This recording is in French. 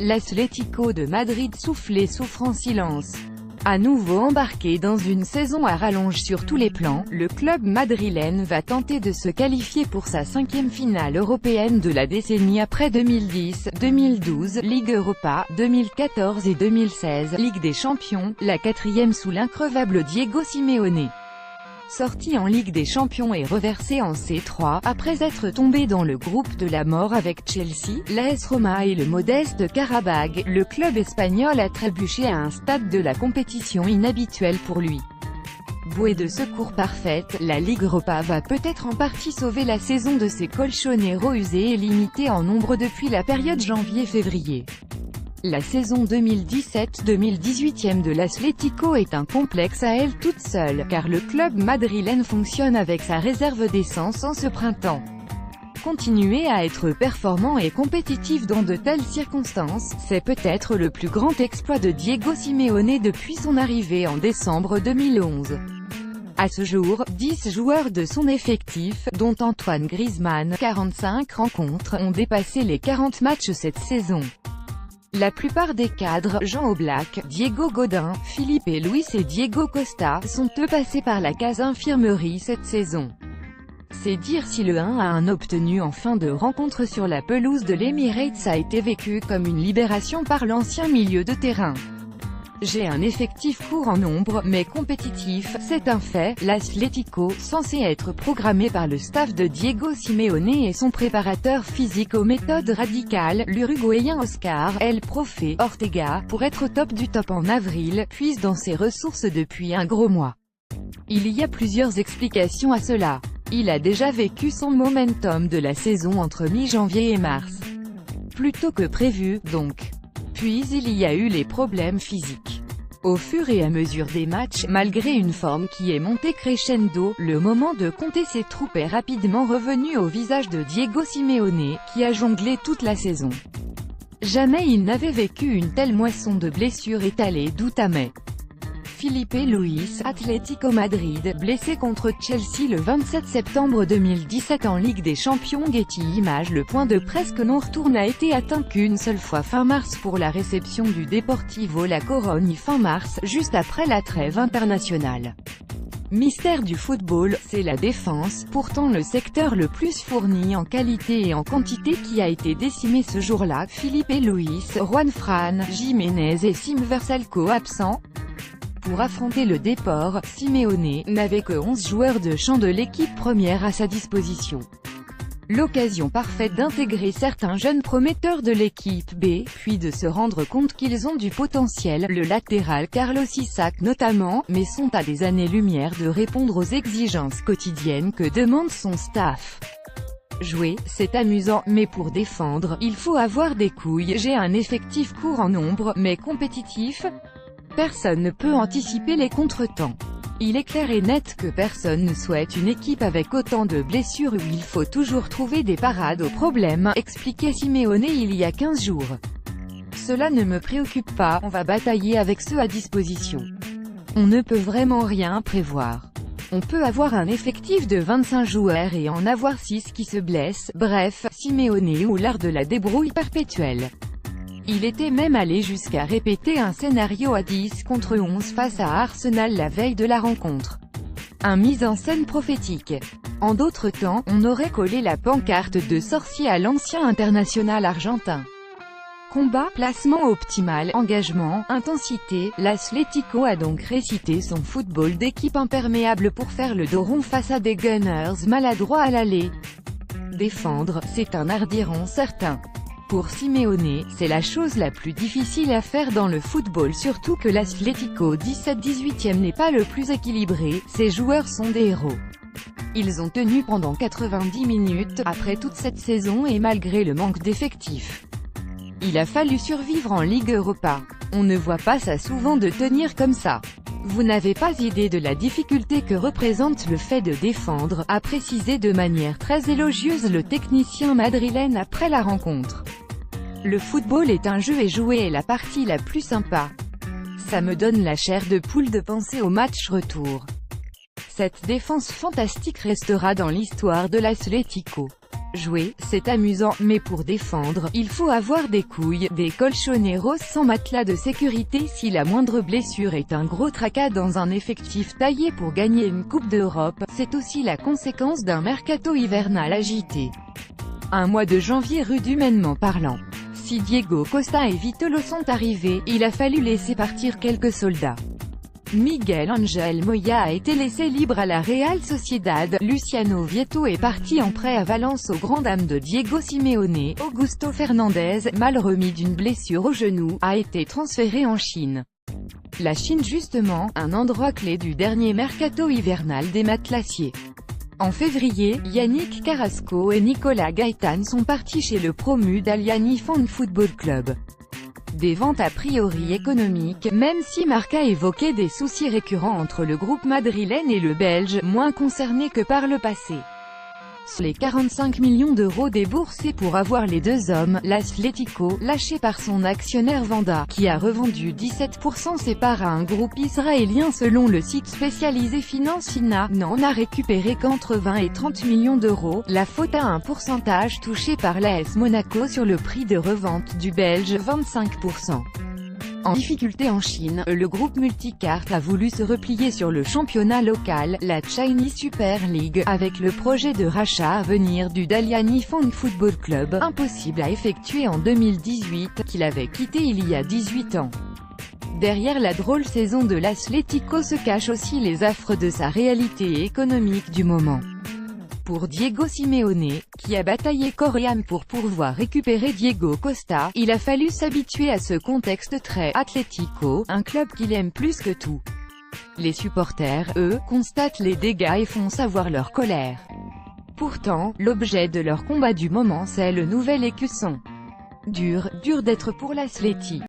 l'Atlético de Madrid souffle et souffre en silence. À nouveau embarqué dans une saison à rallonge sur tous les plans, le club madrilène va tenter de se qualifier pour sa 5e finale européenne de la décennie après 2010, 2012, Ligue Europa, 2014 et 2016, Ligue des Champions, la 4e sous l'increvable Diego Simeone. Sorti en Ligue des Champions et reversé en C3, après être tombé dans le groupe de la mort avec Chelsea, l'AS Roma et le modeste Qarabag, le club espagnol a trébuché à un stade de la compétition inhabituel pour lui. Bouée de secours parfaite, la Ligue Europa va peut-être en partie sauver la saison de ses colchoneros usés et limités en nombre depuis la période janvier-février. La saison 2017-2018 de l'Atlético est un complexe à elle toute seule, car le club madrilène fonctionne avec sa réserve d'essence en ce printemps. Continuer à être performant et compétitif dans de telles circonstances, c'est peut-être le plus grand exploit de Diego Simeone depuis son arrivée en décembre 2011. À ce jour, 10 joueurs de son effectif, dont Antoine Griezmann, 45 rencontres, ont dépassé les 40 matchs cette saison. La plupart des cadres, Jean Oblak, Diego Godin, Filipe Luis et Diego Costa, sont eux passés par la case infirmerie cette saison. C'est dire si le 1-1 obtenu en fin de rencontre sur la pelouse de l'Emirates a été vécu comme une libération par l'ancien milieu de terrain. J'ai un effectif court en nombre, mais compétitif, c'est un fait. L'Atlético, censé être programmé par le staff de Diego Simeone et son préparateur physique aux méthodes radicales, l'Uruguayen Oscar El Profe Ortega, pour être au top du top en avril, puise dans ses ressources depuis un gros mois. Il y a plusieurs explications à cela. Il a déjà vécu son momentum de la saison entre mi-janvier et mars. Plus tôt que prévu, donc. Puis il y a eu les problèmes physiques. Au fur et à mesure des matchs, malgré une forme qui est montée crescendo, le moment de compter ses troupes est rapidement revenu au visage de Diego Simeone, qui a jonglé toute la saison. Jamais il n'avait vécu une telle moisson de blessures étalée d'août à mai. Filipe Luis, Atlético Madrid, blessé contre Chelsea le 27 septembre 2017 en Ligue des Champions. Getty Images. Le point de presque non-retour n'a été atteint qu'une seule fois fin mars pour la réception du Deportivo La Corogne fin mars, juste après la trêve internationale. Mystère du football, c'est la défense, pourtant le secteur le plus fourni en qualité et en quantité qui a été décimé ce jour-là. Filipe Luis, Juan-Fran, Jiménez et Sim Versalco absents. Pour affronter le Depor, Simeone n'avait que 11 joueurs de champ de l'équipe première à sa disposition. L'occasion parfaite d'intégrer certains jeunes prometteurs de l'équipe B, puis de se rendre compte qu'ils ont du potentiel, le latéral Carlos Isaac notamment, mais sont à des années-lumière de répondre aux exigences quotidiennes que demande son staff. Jouer, c'est amusant, mais pour défendre, il faut avoir des couilles. J'ai un effectif court en nombre, mais compétitif. Personne ne peut anticiper les contretemps. Il est clair et net que personne ne souhaite une équipe avec autant de blessures où il faut toujours trouver des parades aux problèmes, expliquait Simeone il y a 15 jours. Cela ne me préoccupe pas, on va batailler avec ceux à disposition. On ne peut vraiment rien prévoir. On peut avoir un effectif de 25 joueurs et en avoir 6 qui se blessent, bref, Simeone ou l'art de la débrouille perpétuelle. Il était même allé jusqu'à répéter un scénario à 10 contre 11 face à Arsenal la veille de la rencontre. Un mise en scène prophétique. En d'autres temps, on aurait collé la pancarte de sorcier à l'ancien international argentin. Combat, placement optimal, engagement, intensité, l'Atlético a donc récité son football d'équipe imperméable pour faire le dos rond face à des Gunners maladroits à l'aller. Défendre, c'est un art diront certains. Pour Simeone, c'est la chose la plus difficile à faire dans le football, surtout que l'Atlético 17-18e n'est pas le plus équilibré, ses joueurs sont des héros. Ils ont tenu pendant 90 minutes, après toute cette saison et malgré le manque d'effectifs. Il a fallu survivre en Ligue Europa. On ne voit pas ça souvent de tenir comme ça. Vous n'avez pas idée de la difficulté que représente le fait de défendre, a précisé de manière très élogieuse le technicien madrilène après la rencontre. Le football est un jeu et jouer est la partie la plus sympa. Ça me donne la chair de poule de penser au match retour. Cette défense fantastique restera dans l'histoire de l'Atlético. Jouer, c'est amusant, mais pour défendre, il faut avoir des couilles, des colchoneros sans matelas de sécurité si la moindre blessure est un gros tracas dans un effectif taillé pour gagner une Coupe d'Europe, c'est aussi la conséquence d'un mercato hivernal agité. Un mois de janvier rude humainement parlant. Si Diego Costa et Vitolo sont arrivés, il a fallu laisser partir quelques soldats. Miguel Ángel Moya a été laissé libre à la Real Sociedad, Luciano Vietto est parti en prêt à Valence aux grandes dames de Diego Simeone, Augusto Fernandez, mal remis d'une blessure au genou, a été transféré en Chine. La Chine justement, un endroit clé du dernier mercato hivernal des matelassiers. En février, Yannick Carrasco et Nicolas Gaitán sont partis chez le promu Dalian Fong Football Club. Des ventes a priori économiques, même si Marca évoquait des soucis récurrents entre le groupe madrilène et le Belge, moins concerné que par le passé. Sur les 45 millions d'euros déboursés pour avoir les deux hommes, l'Atlético, lâché par son actionnaire Vanda, qui a revendu 17% ses parts à un groupe israélien selon le site spécialisé Financina, n'en a récupéré qu'entre 20 et 30 millions d'euros, la faute à un pourcentage touché par l'AS Monaco sur le prix de revente du Belge, 25%. En difficulté en Chine, le groupe Multicart a voulu se replier sur le championnat local, la Chinese Super League, avec le projet de rachat à venir du Dalian Fong Football Club, impossible à effectuer en 2018, qu'il avait quitté il y a 18 ans. Derrière la drôle saison de l'Atlético se cachent aussi les affres de sa réalité économique du moment. Pour Diego Simeone, qui a bataillé corps et âme pour pouvoir récupérer Diego Costa, il a fallu s'habituer à ce contexte très Atlético, un club qu'il aime plus que tout. Les supporters, eux, constatent les dégâts et font savoir leur colère. Pourtant, l'objet de leur combat du moment c'est le nouvel écusson. Dur d'être pour l'Atleti.